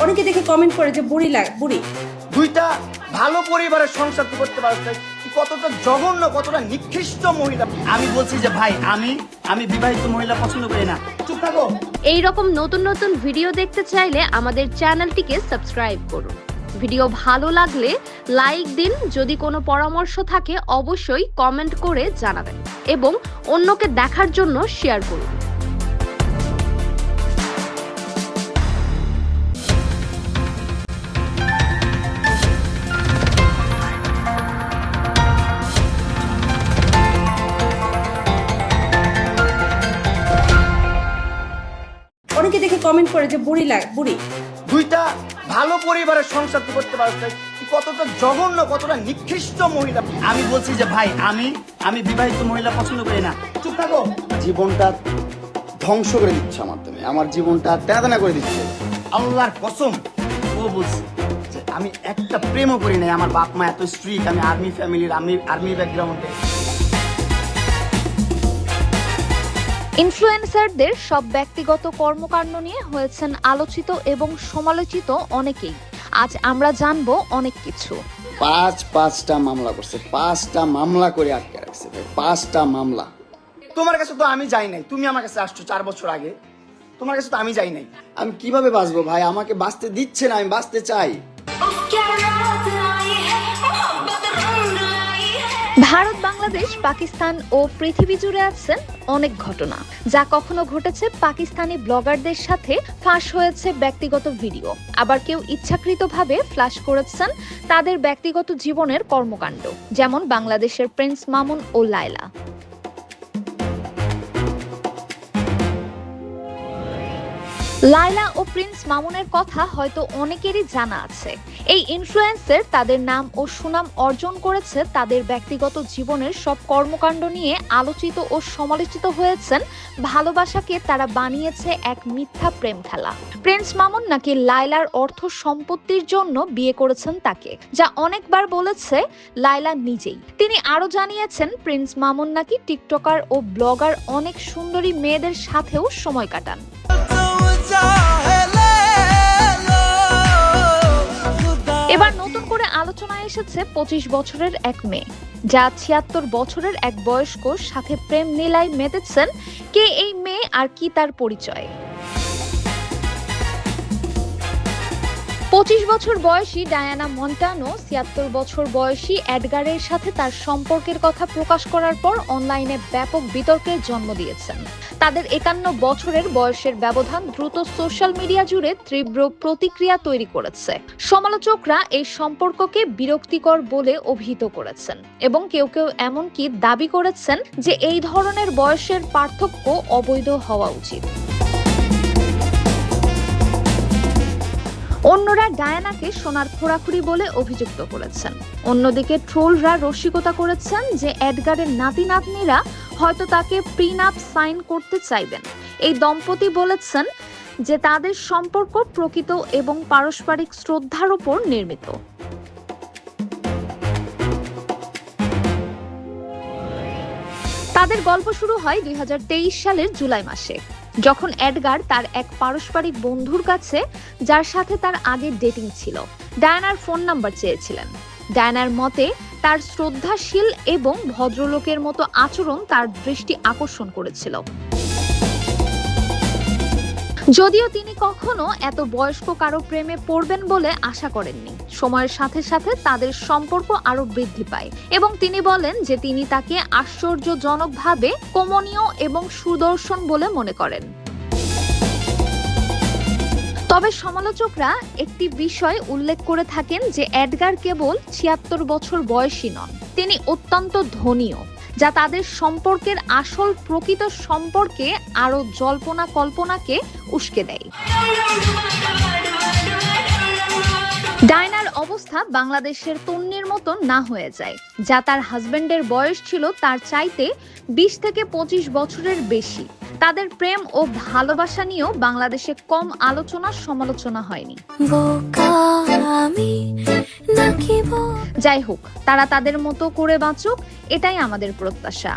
অনেকে দেখে কমেন্ট করে যে বুড়ি বুড়ি। দুইটা ভালো পরিবারের সংসার করতে পারছে, কতটা জঘন্য, কতটা নিকৃষ্ট মহিলা। আমি বলছি যে ভাই, আমি বিবাহিত মহিলা পছন্দ করি না। চুপ থাকো। এই রকম নতুন নতুন ভিডিও দেখতে চাইলে আমাদের চ্যানেলটিকে সাবস্ক্রাইব করুন। ভিডিও ভালো লাগলে লাইক দিন। যদি কোনো পরামর্শ থাকে অবশ্যই কমেন্ট করে জানাবেন এবং অন্যকে দেখার জন্য শেয়ার করুন। অনেকে দেখে কমেন্ট করে যে বুড়ি বুড়ি। দুইটা ভালো পরিবারের সংসার করতে পারছে, কতটা জঘন্য, কতটা নিকৃষ্ট মহিলা। আমি বলছি যে ভাই, আমি বিবাহিত মহিলা পছন্দ করি না। চুপ থাকো। জীবনটা ধ্বংস করে দিচ্ছে আমার জীবনটা তেনা করে দিচ্ছে। আল্লাহর কসম, ও বলছে যে আমি একটা প্রেমও করি নাই। আমার বাপ মা এত স্ট্রিক্ট, আমি আর্মি ফ্যামিলির, আর্মি ব্যাকগ্রাউন্ডে। ইনফ্লুয়েন্সারদের সব ব্যক্তিগত কর্মকাণ্ড নিয়ে হয়েছেন আলোচিত এবং সমালোচিত অনেকেই। আজ আমরা জানবো অনেক কিছু। পাঁচটা মামলা করছে, 5টা মামলা করে আটকে রাখছে ভাই, 5টা মামলা। তোমার কাছে তো আমি যাই নাই, তুমি আমার কাছে আসছো 4 বছর আগে। তোমার কাছে তো আমি যাই নাই। আমি কিভাবে বাঁচবো ভাই? আমাকে বাঁচতে দিচ্ছে না, আমি বাঁচতে চাই। ভারত, বাংলাদেশ, পাকিস্তান ও পৃথিবী জুড়ে আছেন অনেক ঘটনা, যা কখনো ঘটেছে পাকিস্তানি ব্লগারদের সাথে, ফাঁস হয়েছে ব্যক্তিগত ভিডিও, আবার কেউ ইচ্ছাকৃতভাবে ফ্ল্যাশ করেছেন তাদের ব্যক্তিগত জীবনের কর্মকাণ্ড, যেমন বাংলাদেশের প্রিন্স মামুন ও লায়লা। লায়লা ও প্রিন্স মামুনের কথা হয়তো অনেকেরই জানা আছে। এই ইনফ্লুয়েন্সার তাদের নাম ও সুনাম অর্জন করেছে তাদের ব্যক্তিগত জীবনের সব কর্মকাণ্ড নিয়ে আলোচিত ও সমালোচিত হয়েছেন। ভালোবাসাকে তারা বানিয়েছে এক মিথ্যা প্রেম খেলা। প্রিন্স মামুন নাকি লায়লার অর্থ সম্পত্তির জন্য বিয়ে করেছেন তাকে, যা অনেকবার বলেছে লায়লা নিজেই। তিনি আরো জানিয়েছেন প্রিন্স মামুন নাকি টিকটকার ও ব্লগার অনেক সুন্দরী মেয়েদের সাথেও সময় কাটান। এবার নতুন করে আলোচনায় এসেছে 25 বছরের এক মেয়ে, যা 76 বছরের এক বয়স্কর সাথে প্রেম নীলায় মেতেছেন। কে এই মেয়ে আর কি তার পরিচয়? 25 বছর বয়সী ডায়ানা মন্টানো 76 বছর বয়সী এডগারের সাথে তার সম্পর্কের কথা প্রকাশ করার পর অনলাইনে ব্যাপক বিতর্কের জন্ম দিয়েছেন। তাদের 51 বছরের বয়সের ব্যবধান দ্রুত সোশ্যাল মিডিয়া জুড়ে তীব্র প্রতিক্রিয়া তৈরি করেছে। সমালোচকরা এই সম্পর্ককে বিরক্তিকর বলে অভিহিত করেছেন এবং কেউ কেউ এমনকি দাবি করেছেন যে এই ধরনের বয়সের পার্থক্য অবৈধ হওয়া উচিত। অন্যরা ডায়ানাকে সোনার খোরাখুরি বলে অভিযুক্ত করেছেন। অন্যদিকে ট্রোলরা রসিকতা করেছেন যে এডগারের নাতি নাতনিরা হয়তো তাকে প্রিনাপ সাইন করতে চাইবেন। এই দম্পতি বলেছেন যে তাদের সম্পর্ক প্রকৃত এবং পারস্পরিক শ্রদ্ধার উপর নির্মিত। তাদের গল্প শুরু হয় 2023 সালের জুলাই মাসে, যখন এডগার তার এক পারস্পরিক বন্ধুর কাছে, যার সাথে তার আগের ডেটিং ছিল, ডায়ানার ফোন নাম্বার চেয়েছিলেন। ডায়ানার মতে তার শ্রদ্ধাশীল এবং ভদ্রলোকের মতো আচরণ তার দৃষ্টি আকর্ষণ করেছিল। যদিও তিনি কখনো এত বয়স্ক কারো প্রেমে পড়বেন বলে আশা করেননি। সময়ের সাথে সাথে তাদের সম্পর্ক আরো বৃদ্ধি পায় এবং তিনি বলেন যে তিনি তাকে আশ্চর্যজনকভাবে কমনীয় এবং সুদর্শন বলে মনে করেন। তবে সমালোচকরা একটি বিষয় উল্লেখ করে থাকেন যে এডগার কেবল 76 বছর বয়সী নন, তিনি অত্যন্ত ধনীও, যা তাদের সম্পর্কের আসল প্রকৃত সম্পর্কে আরো জল্পনা কল্পনাকে উস্কে দেয়। ডায়নার অবস্থা বাংলাদেশের তন্নির মতো না হয়ে যায়, যা তার হাজবেন্ডের বয়স ছিল তার চাইতে 20 থেকে 25 বছরের বেশি। তাদের প্রেম ও ভালোবাসা নিয়েও বাংলাদেশে কম আলোচনা সমালোচনা হয়নি। যাই হোক, তারা তাদের মতো করে বাঁচুক, এটাই আমাদের প্রত্যাশা।